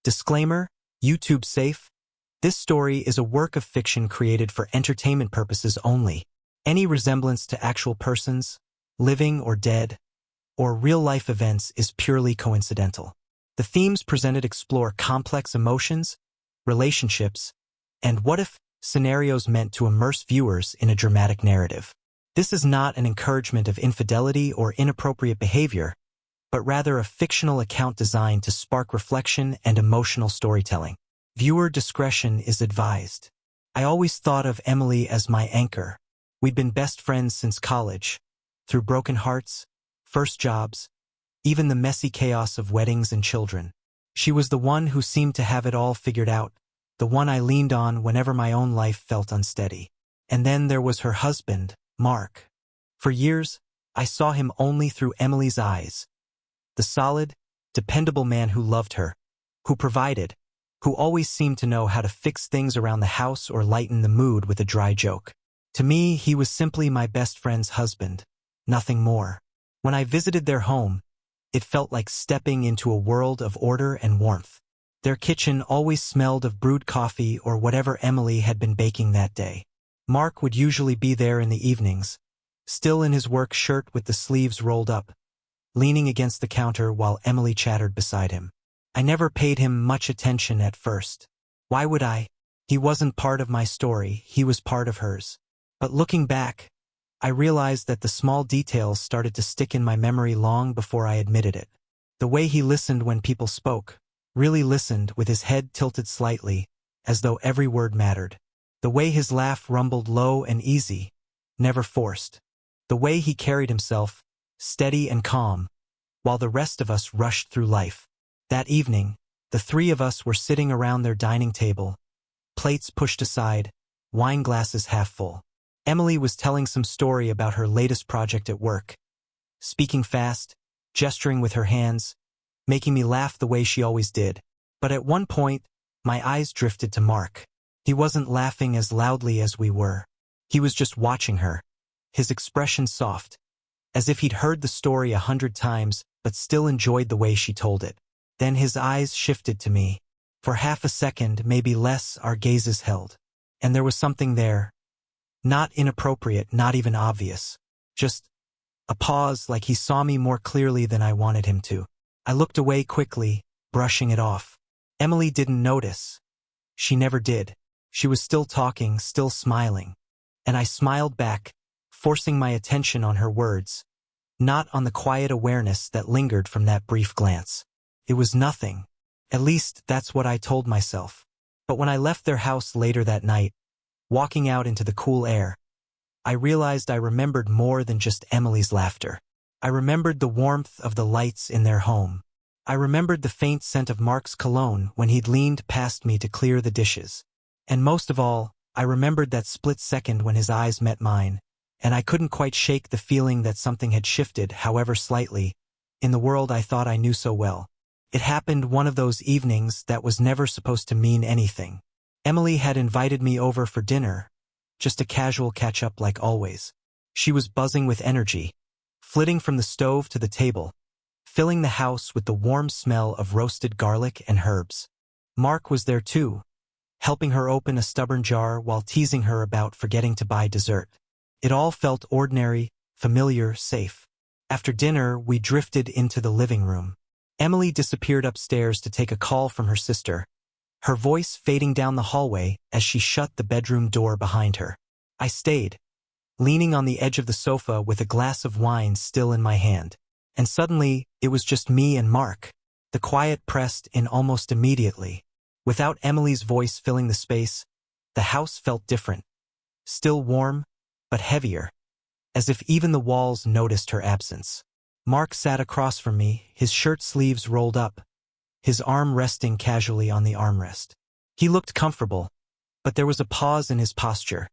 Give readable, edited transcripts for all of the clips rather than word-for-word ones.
Disclaimer: YouTube safe. This story is a work of fiction created for entertainment purposes only. Any resemblance to actual persons, living or dead, or real-life events is purely coincidental. The themes presented explore complex emotions, relationships, and what-if scenarios meant to immerse viewers in a dramatic narrative. This is not an encouragement of infidelity or inappropriate behavior, but rather a fictional account designed to spark reflection and emotional storytelling. Viewer discretion is advised. I always thought of Emily as my anchor. We'd been best friends since college, through broken hearts, first jobs, even the messy chaos of weddings and children. She was the one who seemed to have it all figured out, the one I leaned on whenever my own life felt unsteady. And then there was her husband, Mark. For years, I saw him only through Emily's eyes. The solid, dependable man who loved her, who provided, who always seemed to know how to fix things around the house or lighten the mood with a dry joke. To me, he was simply my best friend's husband, nothing more. When I visited their home, it felt like stepping into a world of order and warmth. Their kitchen always smelled of brewed coffee or whatever Emily had been baking that day. Mark would usually be there in the evenings, still in his work shirt with the sleeves rolled up, leaning against the counter while Emily chattered beside him. I never paid him much attention at first. Why would I? He wasn't part of my story, he was part of hers. But looking back, I realized that the small details started to stick in my memory long before I admitted it. The way he listened when people spoke, really listened with his head tilted slightly, as though every word mattered. The way his laugh rumbled low and easy, never forced. The way he carried himself, steady and calm, while the rest of us rushed through life. That evening, the three of us were sitting around their dining table, plates pushed aside, wine glasses half full. Emily was telling some story about her latest project at work, speaking fast, gesturing with her hands, making me laugh the way she always did. But at one point, my eyes drifted to Mark. He wasn't laughing as loudly as we were. He was just watching her, his expression soft, as if he'd heard the story 100 times but still enjoyed the way she told it. Then his eyes shifted to me. For half a second, maybe less, our gazes held. And there was something there. Not inappropriate, not even obvious. Just a pause, like he saw me more clearly than I wanted him to. I looked away quickly, brushing it off. Emily didn't notice. She never did. She was still talking, still smiling. And I smiled back, forcing my attention on her words, not on the quiet awareness that lingered from that brief glance. It was nothing. At least that's what I told myself. But when I left their house later that night, walking out into the cool air, I realized I remembered more than just Emily's laughter. I remembered the warmth of the lights in their home. I remembered the faint scent of Mark's cologne when he'd leaned past me to clear the dishes. And most of all, I remembered that split second when his eyes met mine, and I couldn't quite shake the feeling that something had shifted, however slightly, in the world I thought I knew so well. It happened one of those evenings that was never supposed to mean anything. Emily had invited me over for dinner, just a casual catch-up like always. She was buzzing with energy, flitting from the stove to the table, filling the house with the warm smell of roasted garlic and herbs. Mark was there too, helping her open a stubborn jar while teasing her about forgetting to buy dessert. It all felt ordinary, familiar, safe. After dinner, we drifted into the living room. Emily disappeared upstairs to take a call from her sister, her voice fading down the hallway as she shut the bedroom door behind her. I stayed, leaning on the edge of the sofa with a glass of wine still in my hand. And suddenly, it was just me and Mark. The quiet pressed in almost immediately. Without Emily's voice filling the space, the house felt different. Still warm, but heavier, as if even the walls noticed her absence. Mark sat across from me, his shirt sleeves rolled up, his arm resting casually on the armrest. He looked comfortable, but there was a pause in his posture,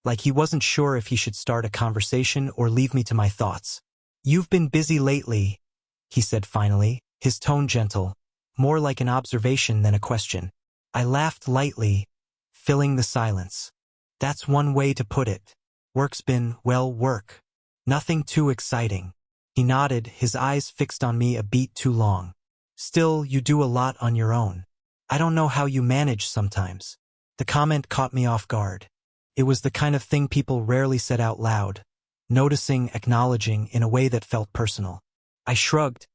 like he wasn't sure if he should start a conversation or leave me to my thoughts. "You've been busy lately," he said finally, his tone gentle, more like an observation than a question. I laughed lightly, filling the silence. "That's one way to put it. Work's been, well, work. Nothing too exciting." He nodded, his eyes fixed on me a beat too long. "Still, you do a lot on your own." I don't know how you manage sometimes. The comment caught me off guard. It was the kind of thing people rarely said out loud, noticing, acknowledging in a way that felt personal. I shrugged,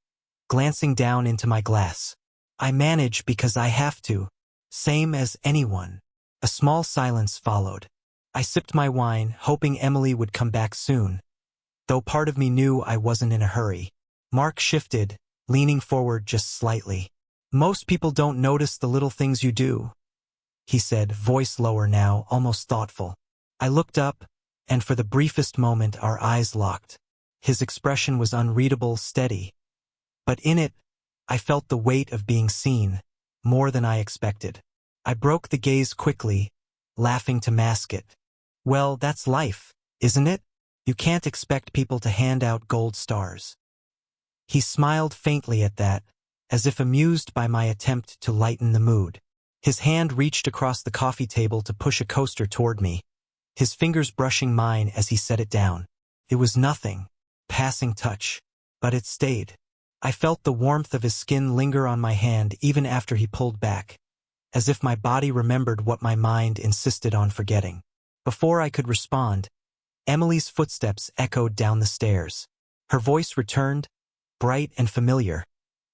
glancing down into my glass. I manage because I have to, same as anyone. A small silence followed. I sipped my wine, hoping Emily would come back soon, though part of me knew I wasn't in a hurry. Mark shifted, leaning forward just slightly. Most people don't notice the little things you do, he said, voice lower now, almost thoughtful. I looked up, and for the briefest moment our eyes locked. His expression was unreadable, steady. But in it, I felt the weight of being seen, more than I expected. I broke the gaze quickly, laughing to mask it. Well, that's life, isn't it? You can't expect people to hand out gold stars. He smiled faintly at that, as if amused by my attempt to lighten the mood. His hand reached across the coffee table to push a coaster toward me, his fingers brushing mine as he set it down. It was nothing, passing touch, but it stayed. I felt the warmth of his skin linger on my hand even after he pulled back, as if my body remembered what my mind insisted on forgetting. Before I could respond, Emily's footsteps echoed down the stairs. Her voice returned, bright and familiar,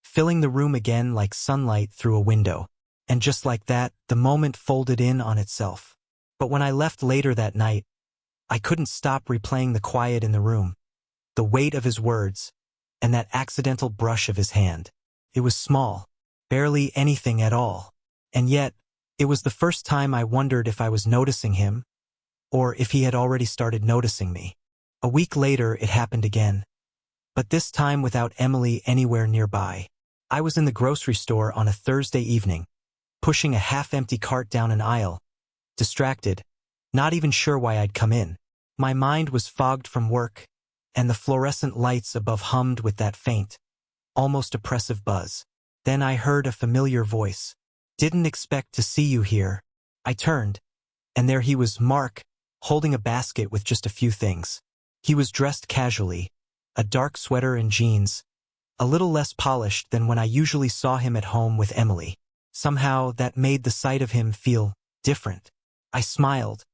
filling the room again like sunlight through a window. And just like that, the moment folded in on itself. But when I left later that night, I couldn't stop replaying the quiet in the room, the weight of his words, and that accidental brush of his hand. It was small, barely anything at all. And yet, it was the first time I wondered if I was noticing him, or if he had already started noticing me. A week later, it happened again. But this time without Emily anywhere nearby. I was in the grocery store on a Thursday evening, pushing a half-empty cart down an aisle, distracted, not even sure why I'd come in. My mind was fogged from work, and the fluorescent lights above hummed with that faint, almost oppressive buzz. Then I heard a familiar voice. Didn't expect to see you here. I turned, and there he was, Mark, holding a basket with just a few things. He was dressed casually, a dark sweater and jeans, a little less polished than when I usually saw him at home with Emily. Somehow that made the sight of him feel different. I smiled,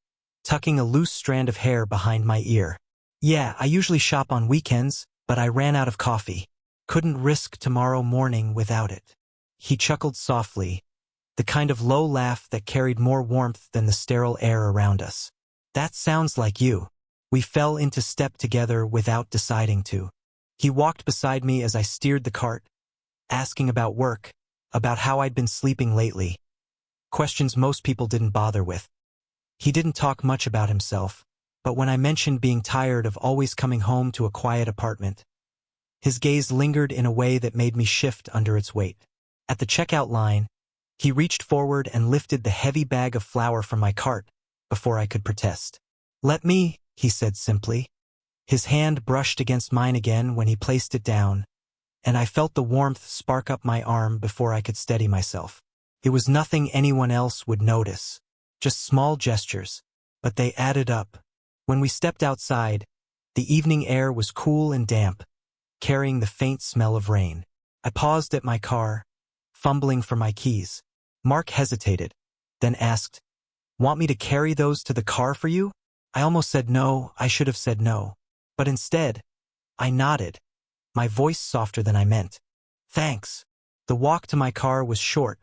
tucking a loose strand of hair behind my ear. Yeah, I usually shop on weekends, but I ran out of coffee. Couldn't risk tomorrow morning without it. He chuckled softly, the kind of low laugh that carried more warmth than the sterile air around us. That sounds like you. We fell into step together without deciding to. He walked beside me as I steered the cart, asking about work, about how I'd been sleeping lately. Questions most people didn't bother with. He didn't talk much about himself, but when I mentioned being tired of always coming home to a quiet apartment, his gaze lingered in a way that made me shift under its weight. At the checkout line, he reached forward and lifted the heavy bag of flour from my cart before I could protest. Let me, he said simply. His hand brushed against mine again when he placed it down, and I felt the warmth spark up my arm before I could steady myself. It was nothing anyone else would notice, just small gestures, but they added up. When we stepped outside, the evening air was cool and damp, carrying the faint smell of rain. I paused at my car, fumbling for my keys. Mark hesitated, then asked, "Want me to carry those to the car for you?" I almost said no. I should have said no. But instead, I nodded, my voice softer than I meant. Thanks. The walk to my car was short,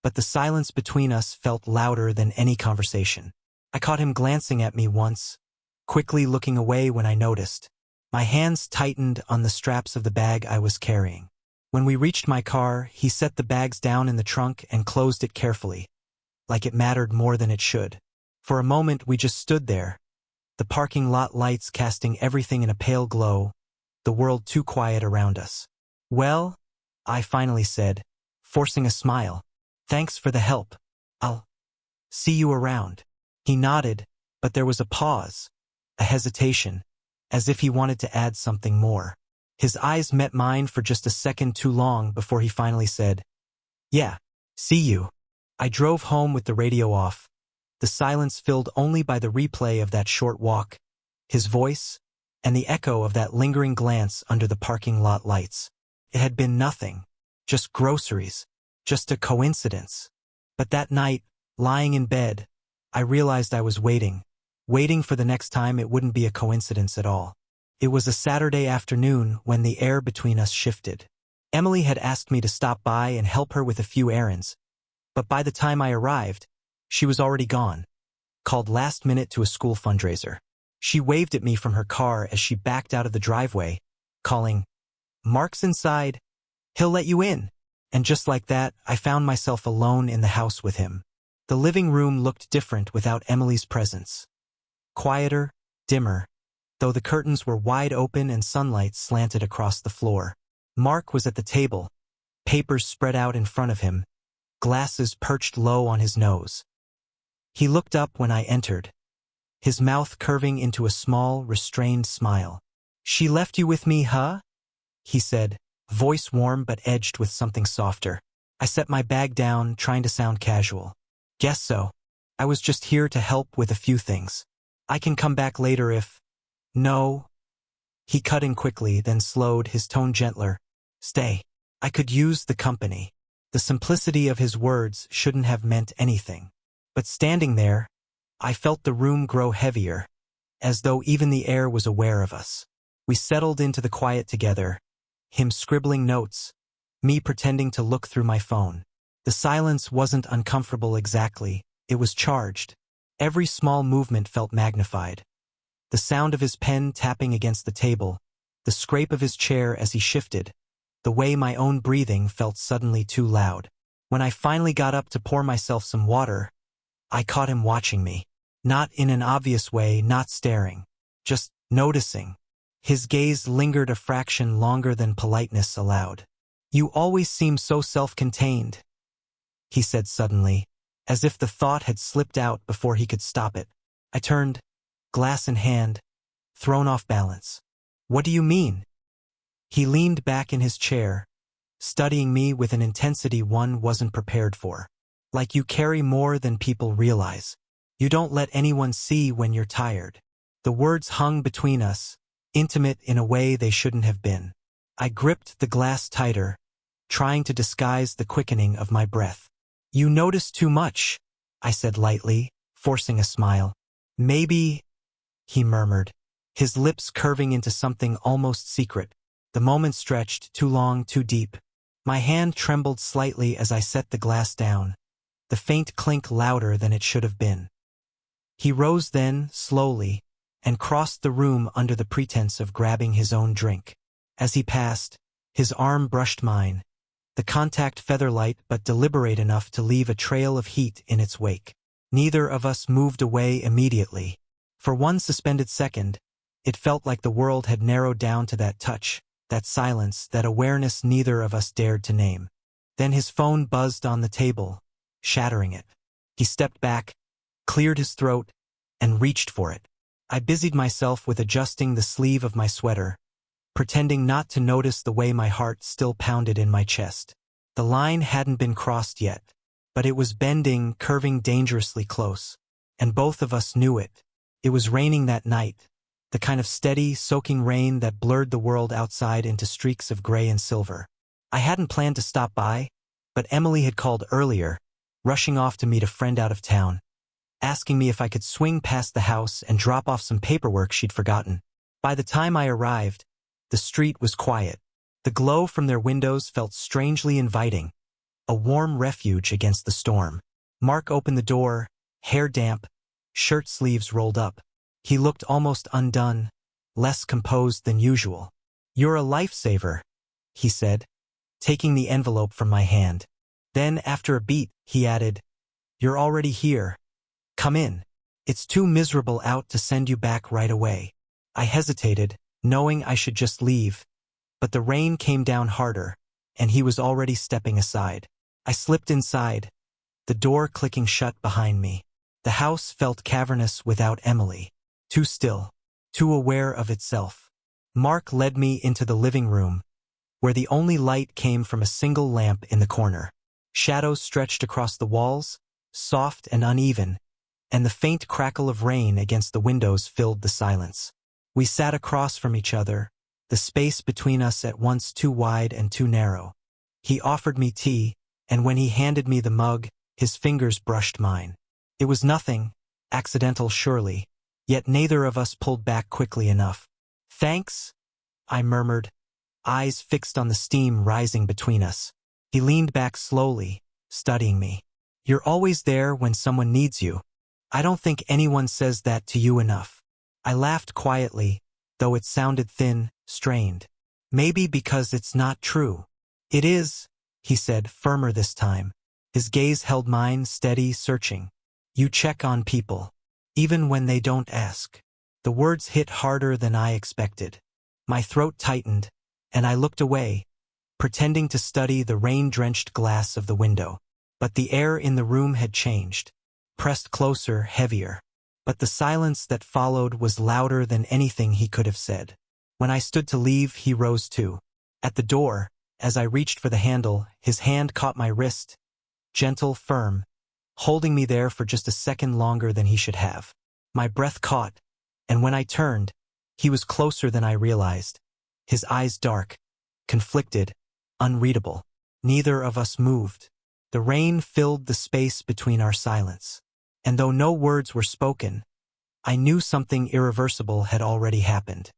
but the silence between us felt louder than any conversation. I caught him glancing at me once, quickly looking away when I noticed. My hands tightened on the straps of the bag I was carrying. When we reached my car, he set the bags down in the trunk and closed it carefully, like it mattered more than it should. For a moment we just stood there, the parking lot lights casting everything in a pale glow, the world too quiet around us. Well, I finally said, forcing a smile. Thanks for the help. I'll see you around. He nodded, but there was a pause, a hesitation, as if he wanted to add something more. His eyes met mine for just a second too long before he finally said, "Yeah, see you." I drove home with the radio off, the silence filled only by the replay of that short walk, his voice, and the echo of that lingering glance under the parking lot lights. It had been nothing, just groceries, just a coincidence. But that night, lying in bed, I realized I was waiting for the next time it wouldn't be a coincidence at all. It was a Saturday afternoon when the air between us shifted. Emily had asked me to stop by and help her with a few errands, but by the time I arrived, she was already gone, called last minute to a school fundraiser. She waved at me from her car as she backed out of the driveway, calling, "Mark's inside. He'll let you in." And just like that, I found myself alone in the house with him. The living room looked different without Emily's presence. Quieter, dimmer, though the curtains were wide open and sunlight slanted across the floor. Mark was at the table, papers spread out in front of him, glasses perched low on his nose. He looked up when I entered, his mouth curving into a small, restrained smile. "She left you with me, huh?" he said, voice warm but edged with something softer. I set my bag down, trying to sound casual. "Guess so. I was just here to help with a few things. I can come back later if—" "No." He cut in quickly, then slowed, his tone gentler. "Stay. I could use the company." The simplicity of his words shouldn't have meant anything. But standing there, I felt the room grow heavier, as though even the air was aware of us. We settled into the quiet together, him scribbling notes, me pretending to look through my phone. The silence wasn't uncomfortable exactly, it was charged. Every small movement felt magnified. The sound of his pen tapping against the table, the scrape of his chair as he shifted, the way my own breathing felt suddenly too loud. When I finally got up to pour myself some water, I caught him watching me. Not in an obvious way, not staring, just noticing. His gaze lingered a fraction longer than politeness allowed. "You always seem so self-contained," he said suddenly, as if the thought had slipped out before he could stop it. I turned, glass in hand, thrown off balance. "What do you mean?" He leaned back in his chair, studying me with an intensity one wasn't prepared for. "Like you carry more than people realize. You don't let anyone see when you're tired." The words hung between us, intimate in a way they shouldn't have been. I gripped the glass tighter, trying to disguise the quickening of my breath. "You notice too much," I said lightly, forcing a smile. "Maybe," he murmured, his lips curving into something almost secret. The moment stretched, too long, too deep. My hand trembled slightly as I set the glass down, the faint clink louder than it should have been. He rose then, slowly, and crossed the room under the pretense of grabbing his own drink. As he passed, his arm brushed mine, the contact feather-light but deliberate enough to leave a trail of heat in its wake. Neither of us moved away immediately. For one suspended second, it felt like the world had narrowed down to that touch, that silence, that awareness neither of us dared to name. Then his phone buzzed on the table, shattering it. He stepped back, cleared his throat, and reached for it. I busied myself with adjusting the sleeve of my sweater, pretending not to notice the way my heart still pounded in my chest. The line hadn't been crossed yet, but it was bending, curving dangerously close. And both of us knew it. It was raining that night, the kind of steady, soaking rain that blurred the world outside into streaks of gray and silver. I hadn't planned to stop by, but Emily had called earlier, rushing off to meet a friend out of town, asking me if I could swing past the house and drop off some paperwork she'd forgotten. By the time I arrived, the street was quiet. The glow from their windows felt strangely inviting, a warm refuge against the storm. Mark opened the door, hair damp, shirt sleeves rolled up. He looked almost undone, less composed than usual. "You're a lifesaver," he said, taking the envelope from my hand. Then, after a beat, he added, "You're already here. Come in. It's too miserable out to send you back right away." I hesitated, knowing I should just leave, but the rain came down harder, and he was already stepping aside. I slipped inside, the door clicking shut behind me. The house felt cavernous without Emily, too still, too aware of itself. Mark led me into the living room, where the only light came from a single lamp in the corner. Shadows stretched across the walls, soft and uneven, and the faint crackle of rain against the windows filled the silence. We sat across from each other, the space between us at once too wide and too narrow. He offered me tea, and when he handed me the mug, His fingers brushed mine. It was nothing, accidental surely, yet neither of us pulled back quickly enough. "Thanks," I murmured, eyes fixed on the steam rising between us. He leaned back slowly, studying me. "You're always there when someone needs you. I don't think anyone says that to you enough." I laughed quietly, though it sounded thin, strained. "Maybe because it's not true." "It is," he said, firmer this time. His gaze held mine, steady, searching. "You check on people, even when they don't ask." The words hit harder than I expected. My throat tightened, and I looked away, pretending to study the rain-drenched glass of the window. But the air in the room had changed, pressed closer, heavier. But the silence that followed was louder than anything he could have said. When I stood to leave, he rose too. At the door, as I reached for the handle, his hand caught my wrist, gentle, firm, holding me there for just a second longer than he should have. My breath caught, and when I turned, he was closer than I realized. His eyes dark, conflicted, unreadable. Neither of us moved. The rain filled the space between our silence. And though no words were spoken, I knew something irreversible had already happened.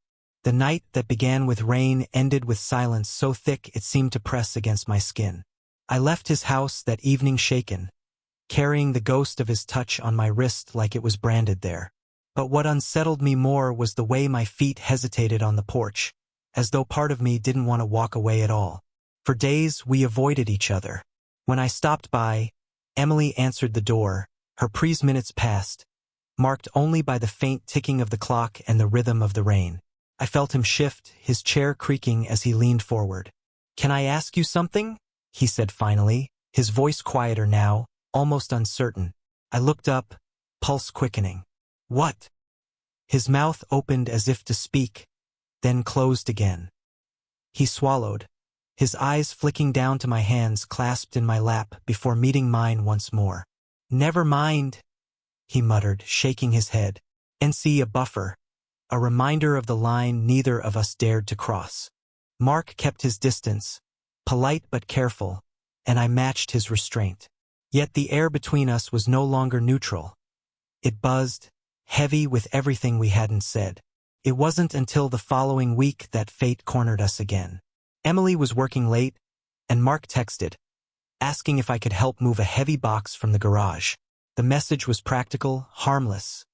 The night that began with rain ended with silence so thick it seemed to press against my skin. I left his house that evening shaken, carrying the ghost of his touch on my wrist like it was branded there. But what unsettled me more was the way my feet hesitated on the porch, as though part of me didn't want to walk away at all. For days, we avoided each other. When I stopped by, Emily answered the door, her minutes passed, marked only by the faint ticking of the clock and the rhythm of the rain. I felt him shift, his chair creaking as he leaned forward. "Can I ask you something?" he said finally, his voice quieter now, almost uncertain. I looked up, pulse quickening. "What?" His mouth opened as if to speak, then closed again. He swallowed, his eyes flicking down to my hands clasped in my lap before meeting mine once more. "Never mind," he muttered, shaking his head. "NC a buffer, a reminder of the line neither of us dared to cross." Mark kept his distance, polite but careful, and I matched his restraint. Yet the air between us was no longer neutral. It buzzed, heavy with everything we hadn't said. It wasn't until the following week that fate cornered us again. Emily was working late, and Mark texted, asking if I could help move a heavy box from the garage. The message was practical, harmless,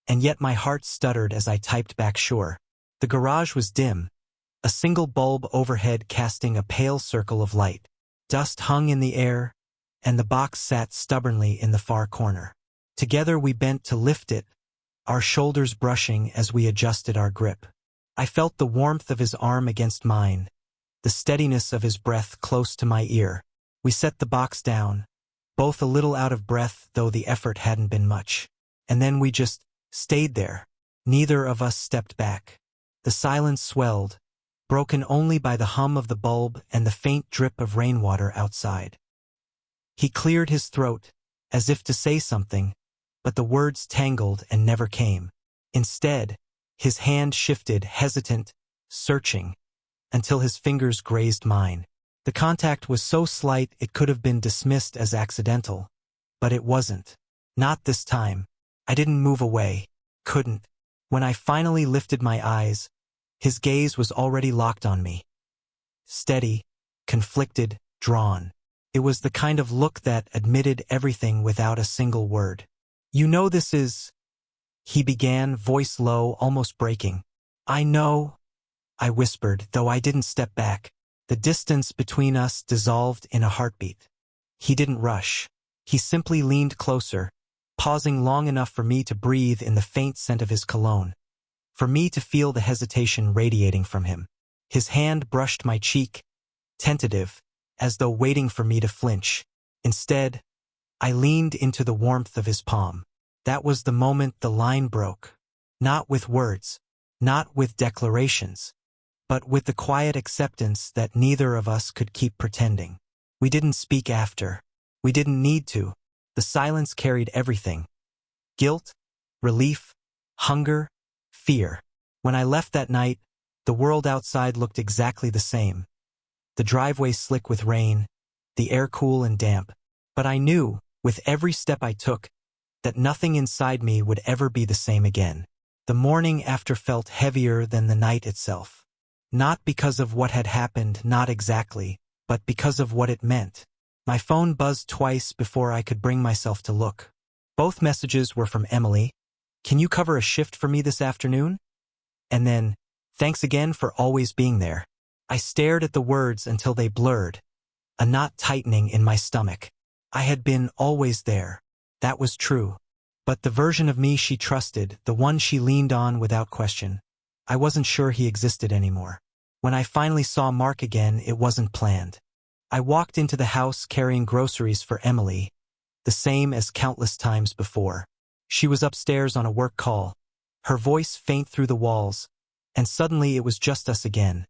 and yet my heart stuttered as I typed back sure. The garage was dim, a single bulb overhead casting a pale circle of light. Dust hung in the air, and the box sat stubbornly in the far corner. Together we bent to lift it, our shoulders brushing as we adjusted our grip. I felt the warmth of his arm against mine, the steadiness of his breath close to my ear. We set the box down, both a little out of breath though the effort hadn't been much. And then we just stayed there. Neither of us stepped back. The silence swelled, broken only by the hum of the bulb and the faint drip of rainwater outside. He cleared his throat, as if to say something, but the words tangled and never came. Instead, his hand shifted, hesitant, searching, until his fingers grazed mine. The contact was so slight it could have been dismissed as accidental, but it wasn't. Not this time. I didn't move away. Couldn't. When I finally lifted my eyes, his gaze was already locked on me. Steady, conflicted, drawn. It was the kind of look that admitted everything without a single word. "You know this is..." he began, voice low, almost breaking. "I know," I whispered, though I didn't step back. The distance between us dissolved in a heartbeat. He didn't rush. He simply leaned closer, pausing long enough for me to breathe in the faint scent of his cologne, for me to feel the hesitation radiating from him. His hand brushed my cheek, tentative, as though waiting for me to flinch. Instead, I leaned into the warmth of his palm. That was the moment the line broke. Not with words, not with declarations, but with the quiet acceptance that neither of us could keep pretending. We didn't speak after. We didn't need to. The silence carried everything. Guilt, relief, hunger, fear. When I left that night, the world outside looked exactly the same. The driveway slick with rain, the air cool and damp. But I knew, with every step I took, that nothing inside me would ever be the same again. The morning after felt heavier than the night itself. Not because of what had happened, not exactly, but because of what it meant. My phone buzzed twice before I could bring myself to look. Both messages were from Emily. "Can you cover a shift for me this afternoon?" And then, "Thanks again for always being there." I stared at the words until they blurred, a knot tightening in my stomach. I had been always there. That was true. But the version of me she trusted, the one she leaned on without question, I wasn't sure he existed anymore. When I finally saw Mark again, it wasn't planned. I walked into the house carrying groceries for Emily, the same as countless times before. She was upstairs on a work call, her voice faint through the walls, and suddenly it was just us again,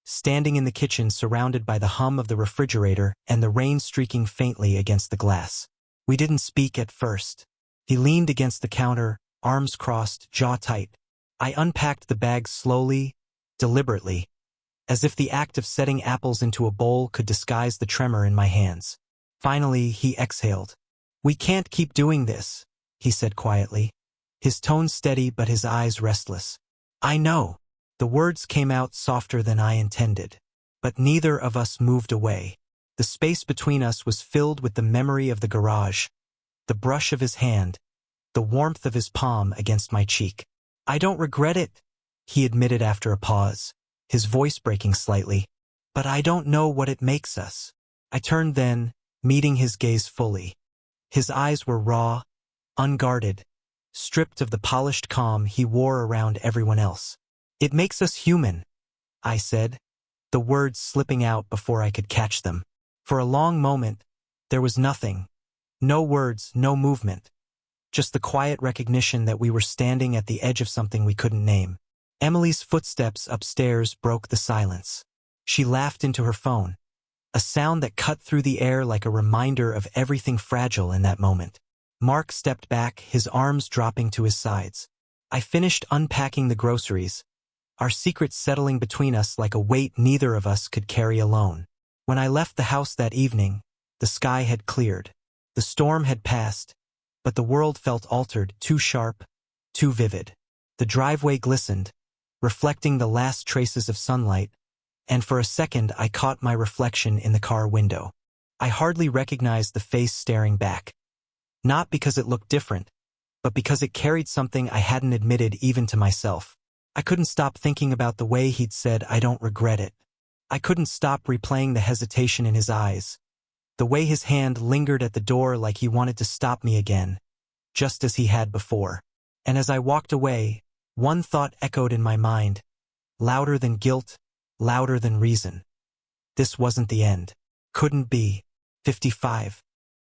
standing in the kitchen surrounded by the hum of the refrigerator and the rain streaking faintly against the glass. We didn't speak at first. He leaned against the counter, arms crossed, jaw tight. I unpacked the bag slowly, deliberately, as if the act of setting apples into a bowl could disguise the tremor in my hands. Finally, he exhaled. "We can't keep doing this," he said quietly, his tone steady but his eyes restless. "I know." The words came out softer than I intended, but neither of us moved away. The space between us was filled with the memory of the garage, the brush of his hand, the warmth of his palm against my cheek. "I don't regret it," he admitted after a pause, his voice breaking slightly, "but I don't know what it makes us." I turned then, meeting his gaze fully. His eyes were raw, unguarded, stripped of the polished calm he wore around everyone else. "It makes us human," I said, the words slipping out before I could catch them. For a long moment, there was nothing. No words, no movement. Just the quiet recognition that we were standing at the edge of something we couldn't name. Emily's footsteps upstairs broke the silence. She laughed into her phone, a sound that cut through the air like a reminder of everything fragile in that moment. Mark stepped back, his arms dropping to his sides. I finished unpacking the groceries, our secrets settling between us like a weight neither of us could carry alone. When I left the house that evening, the sky had cleared. The storm had passed, but the world felt altered, too sharp, too vivid. The driveway glistened, reflecting the last traces of sunlight, and for a second I caught my reflection in the car window. I hardly recognized the face staring back. Not because it looked different, but because it carried something I hadn't admitted even to myself. I couldn't stop thinking about the way he'd said, "I don't regret it." I couldn't stop replaying the hesitation in his eyes, the way his hand lingered at the door like he wanted to stop me again, just as he had before. And as I walked away, one thought echoed in my mind, louder than guilt, louder than reason. This wasn't the end. Couldn't be. 55.